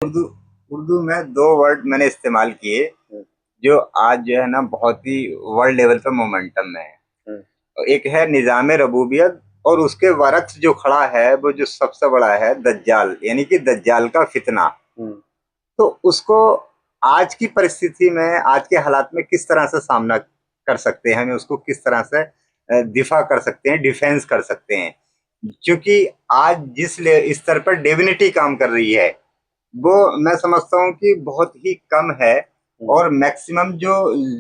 उर्दू उर्दू में दो वर्ड मैंने इस्तेमाल किए जो आज जो है ना बहुत ही वर्ल्ड लेवल पे मोमेंटम में है। एक है निजाम रबूबियत और उसके वरक्स जो खड़ा है वो जो सबसे बड़ा है दज्जाल, यानी कि दज्जाल का फितना। तो उसको आज की परिस्थिति में, आज के हालात में किस तरह से सामना कर सकते हैं, हमें उसको किस तरह से दिफा कर सकते हैं, डिफेंस कर सकते हैं। क्योंकि आज जिस स्तर पर डिविनिटी काम कर रही है वो मैं समझता हूँ कि बहुत ही कम है। और मैक्सिमम जो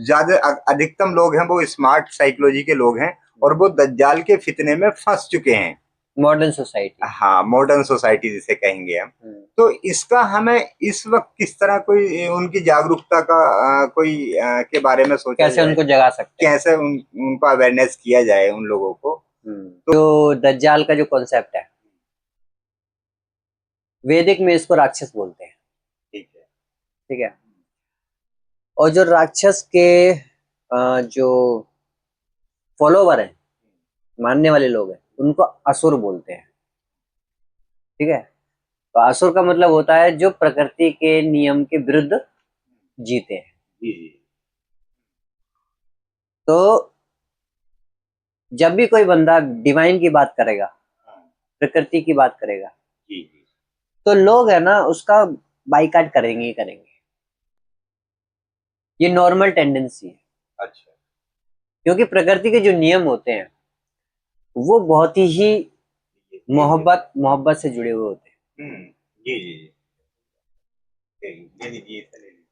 ज्यादा अधिकतम लोग हैं वो स्मार्ट साइकोलॉजी के लोग हैं और वो दज्जाल के फितने में फंस चुके हैं। Modern society. हाँ, मॉडर्न सोसाइटी जिसे कहेंगे हम। तो इसका हमें इस वक्त किस तरह कोई उनकी जागरूकता का कोई के बारे में सोचा कैसे जाए, उनको जगा सकते हैं। कैसे उनको अवेयरनेस किया जाए उन लोगों को। तो जो दज्जाल का जो कॉन्सेप्ट है, वैदिक में इसको राक्षस बोलते हैं। ठीक है। ठीक है। और जो राक्षस के जो फॉलोवर हैं, मानने वाले लोग हैं, उनको असुर बोलते हैं। ठीक है। तो असुर का मतलब होता है जो प्रकृति के नियम के विरुद्ध जीते हैं। जी जी। तो जब भी कोई बंदा डिवाइन की बात करेगा, प्रकृति की बात करेगा, जी जी। तो लोग है ना उसका बाइकाट करेंगे ही करेंगे। ये नॉर्मल टेंडेंसी है। अच्छा। क्योंकि प्रकृति के जो नियम होते हैं वो बहुत ही मोहब्बत मोहब्बत से जुड़े हुए होते हैं। जी जी जी। ले लीजिए, ले लीजिए।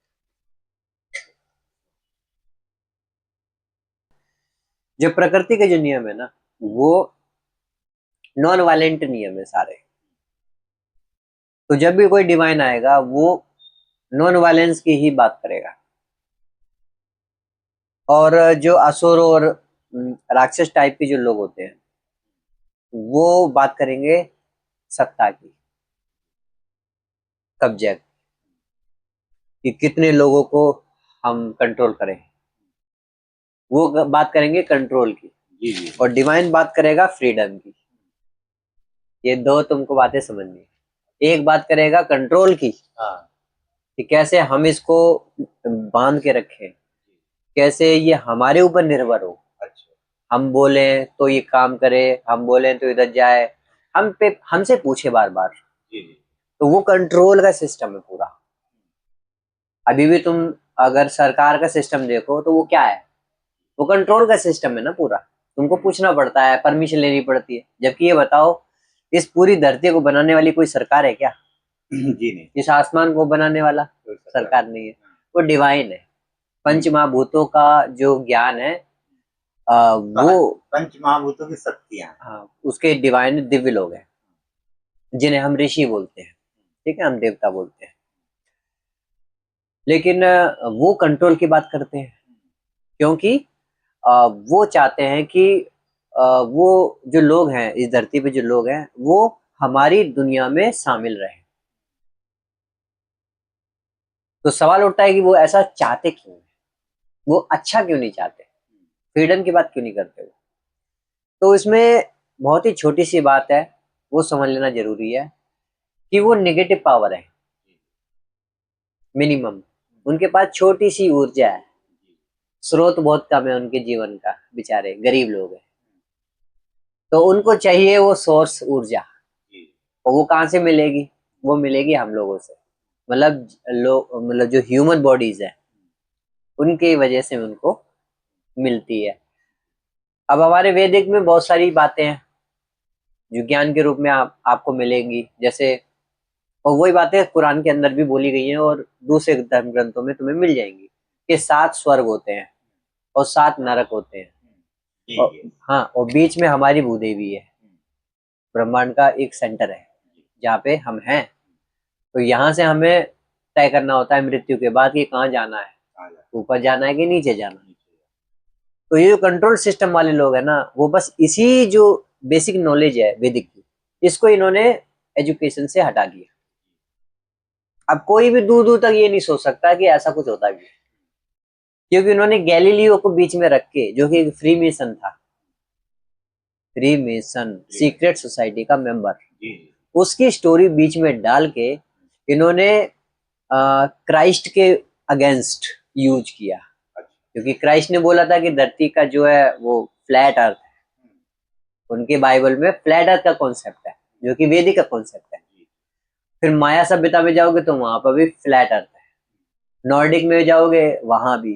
जो प्रकृति के जो नियम है ना, वो नॉन वायलेंट नियम है सारे। तो जब भी कोई डिवाइन आएगा वो नॉन वायलेंस की ही बात करेगा। और जो असुर और राक्षस टाइप के जो लोग होते हैं वो बात करेंगे सत्ता की, कब्जे की, कि कितने लोगों को हम कंट्रोल करें। वो बात करेंगे कंट्रोल की। जी जी। और डिवाइन बात करेगा फ्रीडम की। ये दो तुमको बातें समझनी है। एक बात करेगा कंट्रोल की, हाँ। कि कैसे हम इसको बांध के रखें, कैसे ये हमारे ऊपर निर्भर हो। अच्छा। हम बोले तो ये काम करे, हम बोले तो इधर जाए, हम पे हमसे पूछे बार बार। जी जी। तो वो कंट्रोल का सिस्टम है पूरा। अभी भी तुम अगर सरकार का सिस्टम देखो तो वो क्या है, वो कंट्रोल का सिस्टम है ना पूरा। तुमको पूछना पड़ता है, परमिशन लेनी पड़ती है। जबकि ये बताओ, इस पूरी धरती को बनाने वाली कोई सरकार है क्या? जी नहीं। इस आसमान को बनाने वाला सरकार नहीं है, वो डिवाइन है। पंच महाभूतों का जो ज्ञान है वो पंच महाभूतों की शक्तियां। उसके डिवाइन दिव्य लोग हैं, जिन्हें हम ऋषि बोलते हैं। ठीक है, हम देवता बोलते हैं। लेकिन वो कंट्रोल की बात करते हैं, क्योंकि वो चाहते हैं कि वो जो लोग हैं इस धरती पे, जो लोग हैं वो हमारी दुनिया में शामिल रहे। तो सवाल उठता है कि वो ऐसा चाहते क्यों है, वो अच्छा क्यों नहीं चाहते, फ्रीडम की बात क्यों नहीं करते वो। तो इसमें बहुत ही छोटी सी बात है, वो समझ लेना जरूरी है कि वो नेगेटिव पावर है। मिनिमम उनके पास छोटी सी ऊर्जा है, स्रोत बहुत कम है उनके जीवन का, बेचारे गरीब लोग हैं। तो उनको चाहिए वो सोर्स ऊर्जा। और वो कहाँ से मिलेगी? वो मिलेगी हम लोगों से। मतलब लोग, मतलब जो ह्यूमन बॉडीज है उनकी वजह से उनको मिलती है। अब हमारे वैदिक में बहुत सारी बातें हैं जो ज्ञान के रूप में आपको मिलेंगी। जैसे, और वही बातें कुरान के अंदर भी बोली गई हैं और दूसरे धर्म ग्रंथों में तुम्हें मिल जाएंगी कि 7 स्वर्ग होते हैं और 7 नरक होते हैं। और हाँ, और बीच में हमारी भूदेवी है, ब्रह्मांड का एक सेंटर है जहाँ पे हम हैं। तो यहाँ से हमें तय करना होता है मृत्यु के बाद कि कहाँ जाना है, ऊपर जाना है कि नीचे जाना है। तो ये जो कंट्रोल सिस्टम वाले लोग हैं ना, वो बस इसी जो बेसिक नॉलेज है वैदिक की, इसको इन्होंने एजुकेशन से हटा दिया। अब कोई भी दूर दूर तक ये नहीं सोच सकता कि ऐसा कुछ होता भी है, क्योंकि उन्होंने गैलीलियो को बीच में रख के, जो कि फ्री मेसन था, फ्री मेसन सीक्रेट सोसाइटी का मेंबर, उसकी स्टोरी बीच में डाल के इन्होंने क्राइस्ट के अगेंस्ट यूज किया, क्योंकि क्राइस्ट ने बोला था कि धरती का जो है वो फ्लैट अर्थ है। उनके बाइबल में फ्लैट अर्थ का कॉन्सेप्ट है, जो कि वेदिक का कॉन्सेप्ट है। फिर माया सभ्यता में जाओगे तो वहां पर भी फ्लैट अर्थ है। नॉर्डिक में जाओगे वहां भी,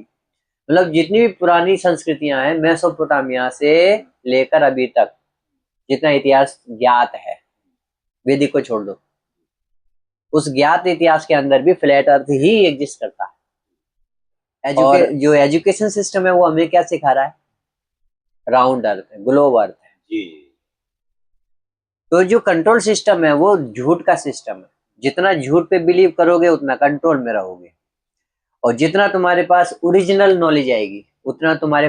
मतलब जितनी भी पुरानी संस्कृतियां हैं, मेसोपोटामिया से लेकर अभी तक जितना इतिहास ज्ञात है, वेदिक को छोड़ दो, उस ज्ञात इतिहास के अंदर भी फ्लैट अर्थ ही एग्जिस्ट करता है। और जो एजुकेशन सिस्टम है वो हमें क्या सिखा रहा है? राउंड अर्थ है, ग्लोब अर्थ है जी। तो जो कंट्रोल सिस्टम है वो झूठ का सिस्टम है। जितना झूठ पे बिलीव करोगे उतना कंट्रोल में रहोगे, और जितना तुम्हारे पास ओरिजिनल नॉलेज आएगी उतना तुम्हारे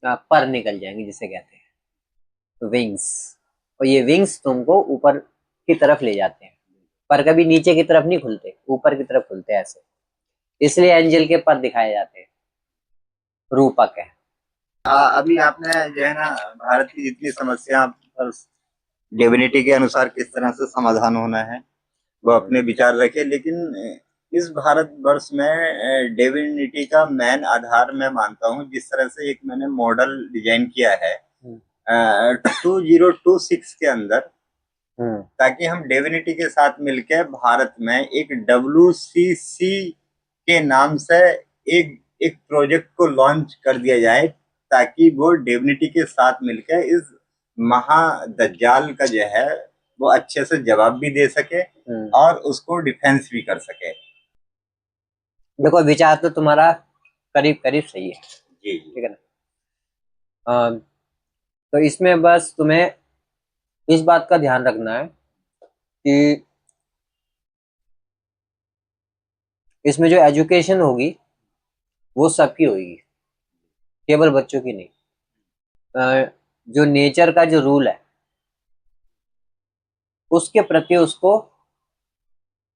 पर निकल जाएंगे, जिसे कहते हैं विंग्स। और ये विंग्स तुमको ऊपर की तरफ ले जाते हैं, पर कभी नीचे की तरफ नहीं खुलते, ऊपर की तरफ खुलते हैं ऐसे। इसलिए एंजल के पर दिखाए जाते हैं, रूपक है। अभी आपने जो है ना भारत की जितनी समस्या पर डिविनिटी के अनुसार किस तरह से समाधान होना है वो अपने विचार रखे, लेकिन इस भारतवर्ष में डिविनिटी का मेन आधार मैं मानता हूँ, जिस तरह से एक मैंने मॉडल डिजाइन किया है 2026 के अंदर, ताकि हम डिविनिटी के साथ मिलकर भारत में एक WCC के नाम से एक प्रोजेक्ट को लॉन्च कर दिया जाए, ताकि वो डिविनिटी के साथ मिलकर इस महादज्जाल का जो है वो अच्छे से जवाब भी दे सके और उसको डिफेंस भी कर सके। देखो विचार तो तुम्हारा करीब करीब सही है जी, ठीक है ना। तो इसमें बस तुम्हें इस बात का ध्यान रखना है कि इसमें जो एजुकेशन होगी वो सबकी होगी, केवल बच्चों की नहीं। जो नेचर का जो रूल है उसके प्रति उसको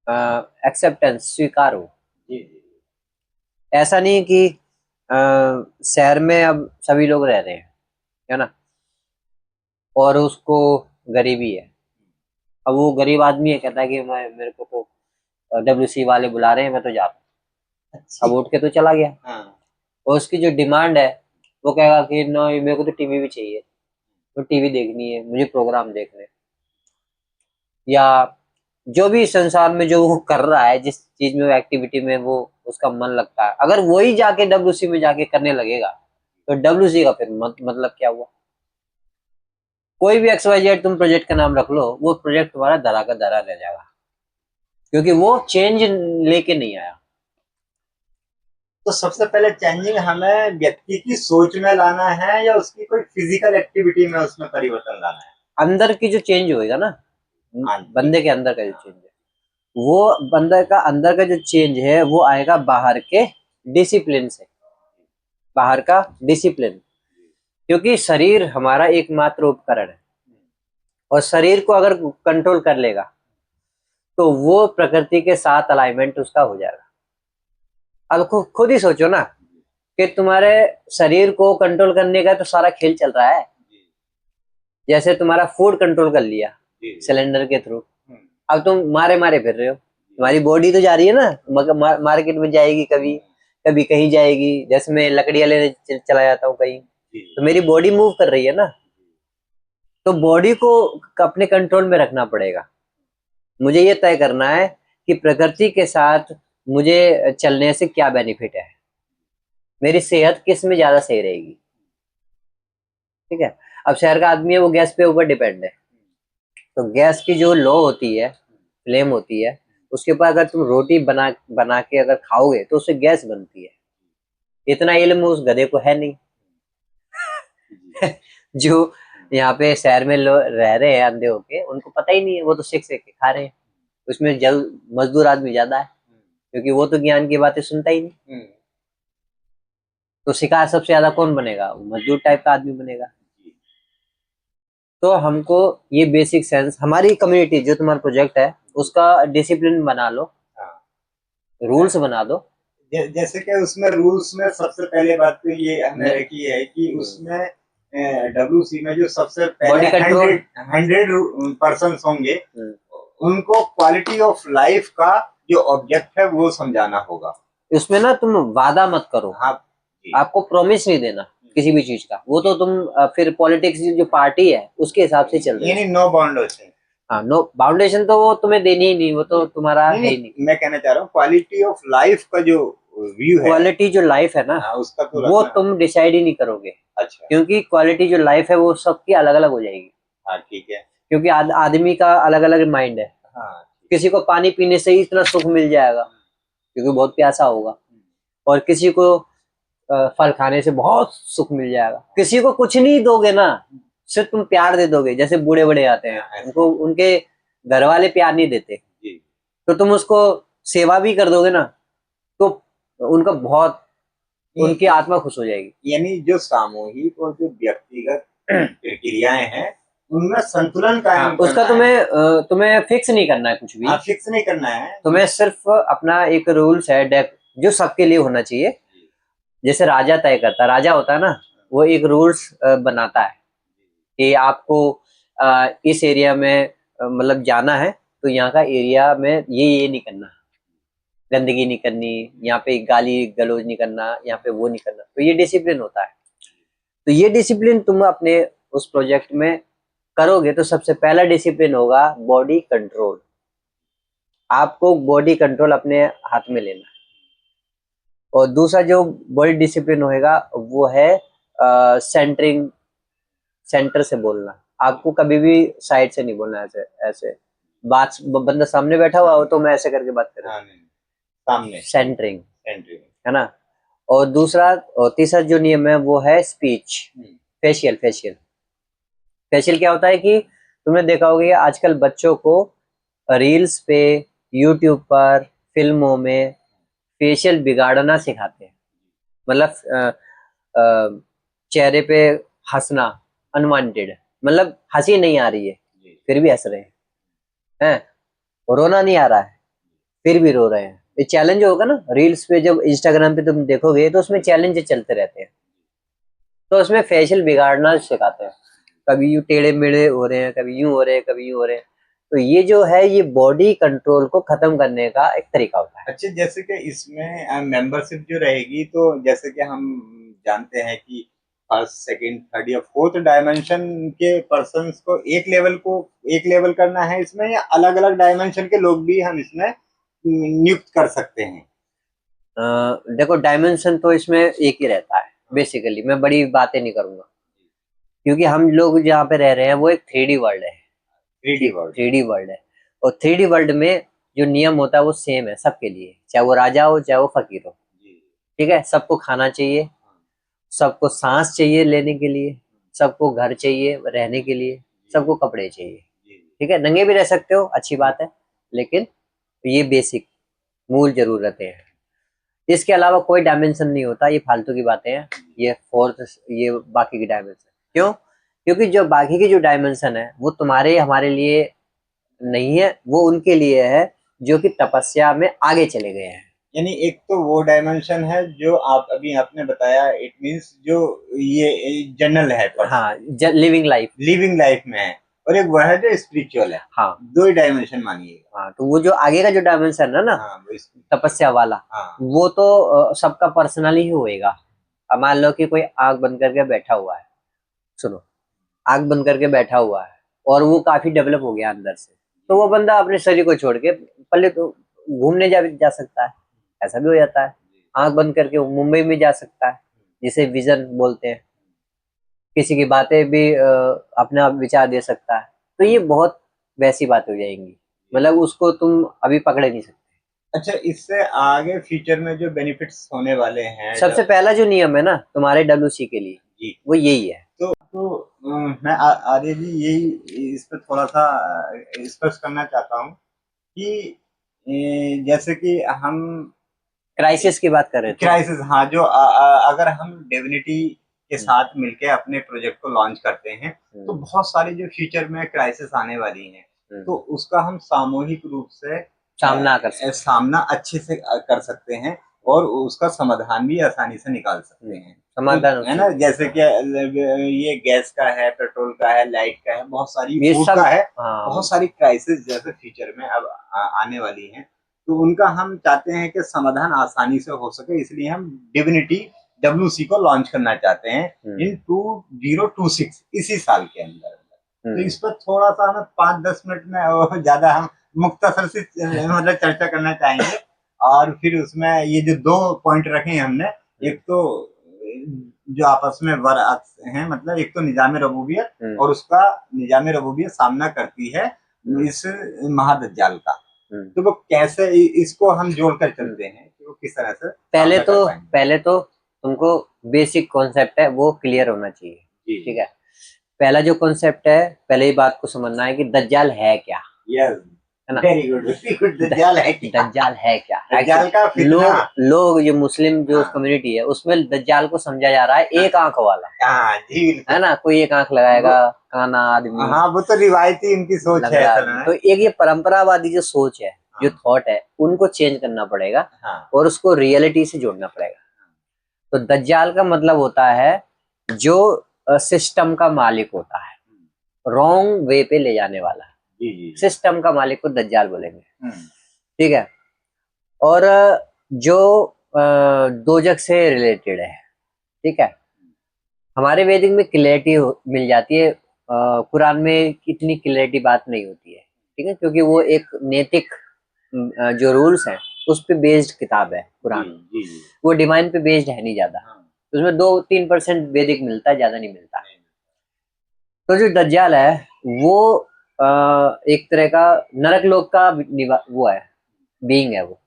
एक्सेप्टेंस, स्वीकार हो। ऐसा नहीं कि शहर में अब सभी लोग रह रहे हैं, है ना, और उसको गरीबी है। अब वो गरीब आदमी है, कहता है कि मेरे को तो WC वाले बुला रहे हैं, मैं तो जा रहा हूँ। अब उठ के तो चला गया। और उसकी जो डिमांड है वो कहेगा कि नहीं, मेरे को तो टीवी भी चाहिए, तो टीवी देखनी है, मुझे प्रोग्राम देखने, या जो भी संसार में जो वो कर रहा है, जिस चीज में वो एक्टिविटी में वो उसका मन लगता है, अगर वही जाके WC में जाके करने लगेगा तो WC का फिर मतलब क्या हुआ? कोई भी XYZ तुम प्रोजेक्ट का नाम रख लो, वो प्रोजेक्ट तुम्हारा धरा का धरा रह जाएगा, क्योंकि वो चेंज लेके नहीं आया। तो सबसे पहले चेंजिंग हमें व्यक्ति की सोच में लाना है या उसकी कोई फिजिकल एक्टिविटी में उसमें परिवर्तन लाना है? अंदर की जो चेंज होएगा ना, बंदे के अंदर का जो चेंज है, वो बंदे का अंदर का जो चेंज है वो आएगा बाहर के डिसिप्लिन से, बाहर का डिसिप्लिन। क्योंकि शरीर हमारा एकमात्र उपकरण है, और शरीर को अगर कंट्रोल कर लेगा तो वो प्रकृति के साथ अलाइनमेंट उसका हो जाएगा। अब खुद ही सोचो ना कि तुम्हारे शरीर को कंट्रोल करने का तो सारा खेल चल रहा है। जैसे तुम्हारा फूड कंट्रोल कर लिया सिलेंडर के थ्रू, अब तुम मारे मारे फिर रहे हो, तुम्हारी बॉडी तो जा रही है ना, मार्केट में जाएगी, कभी कभी कहीं जाएगी। जैसे मैं लकड़ियां लेने चला जाता हूँ कहीं, तो मेरी बॉडी मूव कर रही है ना, तो बॉडी को अपने कंट्रोल में रखना पड़ेगा। मुझे ये तय करना है कि प्रकृति के साथ मुझे चलने से क्या बेनिफिट है, मेरी सेहत किस में ज्यादा सही रहेगी, ठीक है। अब शहर का आदमी है, वो गैस पे ऊपर डिपेंड है, तो गैस की जो लो होती है, फ्लेम होती है, उसके ऊपर अगर तुम रोटी बना के अगर खाओगे तो उससे गैस बनती है। इतना इल्म उस गधे को है नहीं जो यहाँ पे शहर में लोग रह रहे हैं अंधे होके, उनको पता ही नहीं है, वो तो सीख सीख के खा रहे हैं। उसमें मजदूर आदमी ज्यादा है, क्योंकि वो तो ज्ञान की बातें सुनता ही नहीं। तो शिकार सबसे ज्यादा कौन बनेगा? मजदूर टाइप का आदमी बनेगा। तो हमको ये बेसिक सेंस, हमारी कम्युनिटी जो तुम्हारा प्रोजेक्ट है उसका डिसिप्लिन बना लो, रूल्स बना दो। जैसे कि उसमें रूल्स में सबसे पहले बात तो ये हमने रखी है कि उसमें WC में जो सबसे पहले 100 पर्सन होंगे, उनको क्वालिटी ऑफ लाइफ का जो ऑब्जेक्ट है वो समझाना होगा। उसमें ना तुम वादा मत करो, हाँ जी। आपको प्रॉमिस नहीं देना किसी भी चीज का, वो तो तुम फिर पॉलिटिक्स जो पार्टी है उसके हिसाब से चल रहे यानी हो। नो बाउंडेशन। हाँ, नो बाउंडेशन तो वो तुम्हें देनी ही नहीं, वो तो तुम्हारा है नहीं ही नहीं, नहीं। मैं कहना चाह रहा हूँ क्वालिटी ऑफ लाइफ का जो व्यू है, क्वालिटी जो लाइफ है ना, हाँ, उसका तो वो रखना। तुम डिसाइड ही नहीं करोगे, अच्छा। क्योंकि क्वालिटी जो लाइफ है वो सबकी अलग अलग हो जाएगी। हाँ ठीक है। क्योंकि आदमी का अलग अलग माइंड है। हाँ किसी को पानी पीने से ही इतना सुख मिल जाएगा क्योंकि बहुत प्यासा होगा, और किसी को फल खाने से बहुत सुख मिल जाएगा। किसी को कुछ नहीं दोगे ना, सिर्फ तुम प्यार दे दोगे, जैसे बूढ़े बड़े आते हैं उनको उनके घर वाले प्यार नहीं देते, जी। तो तुम उसको सेवा भी कर दोगे ना, तो उनका बहुत, उनकी आत्मा खुश हो जाएगी। यानी जो सामूहिक और जो व्यक्तिगत प्रक्रियाएं हैं उनमें संतुलन कायम हाँ, उसका तुम्हें फिक्स नहीं करना है कुछ भी। फिक्स नहीं करना है। तुम्हें सिर्फ अपना एक रूल्स है जो सबके लिए होना चाहिए। जैसे राजा तय करता, राजा होता है ना, वो एक रूल्स बनाता है कि आपको इस एरिया में मतलब जाना है, तो यहाँ का एरिया में ये नहीं करना, गंदगी नहीं करनी, यहाँ पे गाली गलौज नहीं करना, यहाँ पे वो नहीं करना, तो ये डिसिप्लिन होता है। तो ये डिसिप्लिन तुम अपने उस प्रोजेक्ट में करोगे तो सबसे पहला डिसिप्लिन होगा बॉडी कंट्रोल। आपको बॉडी कंट्रोल अपने हाथ में लेना है। और दूसरा जो बॉडी डिसिप्लिन होएगा वो है सेंटरिंग, सेंटर से बोलना। आपको कभी भी साइड से नहीं बोलना, ऐसे ऐसे बात, बंदा सामने बैठा हुआ हो तो मैं ऐसे करके बात करूँ। हाँ, नहीं, सामने सेंटरिंग, सेंट्रिंग। है ना। और दूसरा और तीसरा जो नियम है वो है स्पीच, फेशियल। फेशियल फेशियल क्या होता है कि तुमने देखा होगा कि आजकल बच्चों को रील्स पे, यूट्यूब पर, फिल्मों में फेशियल बिगाड़ना सिखाते हैं। मतलब चेहरे पे हंसना अनवांटेड, मतलब हंसी नहीं आ रही है फिर भी हंस रहे हैं, रोना नहीं आ रहा है फिर भी रो रहे हैं। ये चैलेंज होगा ना रील्स पे, जब इंस्टाग्राम पे तुम देखोगे तो उसमें चैलेंज चलते रहते हैं, तो उसमें फेशियल बिगाड़ना सिखाते हैं। कभी यूं टेढ़े मेढ़े हो रहे हैं, कभी यूं हो रहे हैं, कभी यूं हो रहे हैं। तो ये जो है ये बॉडी कंट्रोल को खत्म करने का एक तरीका होता है। अच्छा, जैसे कि इसमें मेंबरशिप जो रहेगी, तो जैसे कि हम जानते हैं कि फर्स्ट सेकंड थर्ड या फोर्थ डायमेंशन के पर्सन्स को एक लेवल करना है इसमें, या अलग अलग डायमेंशन के लोग भी हम इसमें नियुक्त कर सकते हैं? देखो डायमेंशन तो इसमें एक ही रहता है बेसिकली, मैं बड़ी बातें नहीं करूंगा, क्योंकि हम लोग जहाँ पे रह रहे हैं वो एक 3D वर्ल्ड है। 3D world. 3D वर्ल्ड है, और 3D वर्ल्ड में जो नियम होता है वो सेम है सबके लिए, चाहे वो राजा हो चाहे वो फकीर हो। ठीक है, सबको खाना चाहिए, सबको सांस चाहिए लेने के लिए, सबको घर चाहिए रहने के लिए, सबको कपड़े चाहिए। ठीक है, नंगे भी रह सकते हो, अच्छी बात है, लेकिन ये बेसिक मूल जरूरतें हैं। इसके अलावा कोई डायमेंशन नहीं होता, ये फालतू की बातें हैं। ये फोर्थ, ये बाकी की डायमेंशन क्यों? क्योंकि जो बाकी की जो डायमेंशन है वो तुम्हारे हमारे लिए नहीं है, वो उनके लिए है जो कि तपस्या में आगे चले गए हैं। यानी एक तो वो डायमेंशन है जो आप अभी आपने बताया, इट मींस जो ये जनरल है, हाँ, लिविंग लाइफ में है, और एक वह है जो स्पिरिचुअल है। हाँ, दो ही डायमेंशन मानिएगा। हाँ, तो वो जो आगे का जो डायमेंशन है ना, हाँ, तपस्या वाला, हाँ, वो तो सबका पर्सनल ही होएगा। अब मान लो कि कोई आंख बंद करके बैठा हुआ है, सुनो, आंख बंद करके बैठा हुआ है और वो काफी डेवलप हो गया अंदर से, तो वो बंदा अपने शरीर को छोड़ के पहले तो घूमने जा सकता है, ऐसा भी हो जाता है। आंख बंद करके वो मुंबई में जा सकता है, जिसे विजन बोलते हैं। किसी की बातें भी अपना विचार दे सकता है। तो ये बहुत वैसी बात हो जाएंगी, मतलब उसको तुम अभी पकड़ नहीं सकते। अच्छा, इससे आगे फ्यूचर में जो बेनिफिट्स होने वाले हैं, सबसे पहला जो नियम है ना तुम्हारे WC के लिए जी, वो यही है। तो मैं आर्य जी यही इस पर थोड़ा सा स्पष्ट करना चाहता हूँ कि जैसे कि हम क्राइसिस की बात कर रहे थे। क्राइसिस, हाँ, जो अगर हम डिविनिटी के साथ मिलके अपने प्रोजेक्ट को लॉन्च करते हैं, तो बहुत सारी जो फ्यूचर में क्राइसिस आने वाली हैं, तो उसका हम सामूहिक रूप से सामना अच्छे से कर सकते हैं, और उसका समाधान भी आसानी से निकाल सकते हैं। समाधान है ना, जैसे कि ये गैस का है, पेट्रोल का है, लाइट का है, बहुत सारी ये फूड सब, का है, हाँ, बहुत सारी क्राइसिस जैसे फ्यूचर में अब आने वाली हैं। तो उनका हम चाहते हैं कि समाधान आसानी से हो सके, इसलिए हम डिविनिटी WC को लॉन्च करना चाहते हैं इन 2026 इसी साल के अंदर। तो इस पर थोड़ा सा हमें 5-10 मिनट में और ज्यादा हम मुख्तसर से मतलब चर्चा करना चाहेंगे। और फिर उसमें ये जो 2 पॉइंट रखे हैं हमने, एक तो जो आपस में बरअक्स हैं, मतलब एक तो निजामे रबूबियत और उसका निजामे रबूबियत सामना करती है इस महादज्जाल का। तो वो कैसे इसको हम जोड़कर चलते हैं कि वो किस तरह से पहले तो तुमको बेसिक कॉन्सेप्ट है वो क्लियर होना चाहिए, ठीक है। पहला जो कॉन्सेप्ट है, पहले ही बात को समझना है कि दज्जाल है क्या, है ना। वेरी गुड दज्जाल है क्या? दज्जाल है क्या? दज्जाल का लोग जो मुस्लिम जो कम्युनिटी है उसमें दज्जाल को समझा जा रहा है एक आंख वाला, है ना। कोई एक आंख लगाएगा, काना आदमी। हाँ, वो तो रिवायती इनकी सोच है। तो एक ये परंपरावादी जो सोच है, जो थॉट है, उनको चेंज करना पड़ेगा और उसको रियलिटी से जोड़ना पड़ेगा। तो दज्जाल का मतलब होता है जो सिस्टम का मालिक होता है, रॉन्ग वे पे ले जाने वाला। सिस्टम का मालिक को दज्जाल बोलेंगे, ठीक है। और जो दोजक से रिलेटेड है, ठीक है। हमारे वैदिक में क्लैरिटी मिल जाती है, कुरान में इतनी क्लैरिटी बात नहीं होती है, ठीक है, क्योंकि वो एक नैतिक जो रूल्स हैं उस पे बेस्ड किताब है कुरान। वो डिवाइन पे बेस्ड है नहीं ज्यादा, उसमें 2-3% वैदिक मिलता है, ज्यादा नहीं मिलता। तो जो दज्जाल है वो एक तरह का नरक लोक का वो है, बीइंग है वो।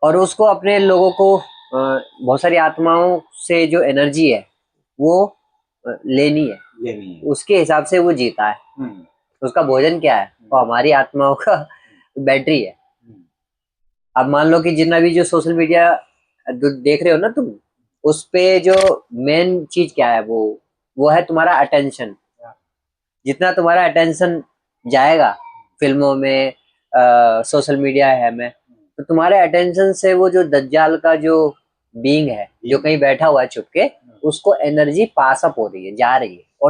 और उसको अपने लोगों को बहुत सारी आत्माओं से जो एनर्जी है वो लेनी है, उसके हिसाब से वो जीता है। उसका भोजन क्या है? वो हमारी आत्माओं का बैटरी है। अब मान लो कि जितना भी जो सोशल मीडिया देख रहे हो ना तुम, उस पे जो मेन चीज क्या है, वो है तुम्हारा अटेंशन। जितना तुम्हारा अटेंशन जाएगा फिल्मों में, सोशल मीडिया है में, तो तुम्हारे अटेंशन से वो जो दज्जाल का जो बीइंग है जो कहीं बैठा हुआ है छुप के, उसको एनर्जी पास अप हो रही है, जा रही है। और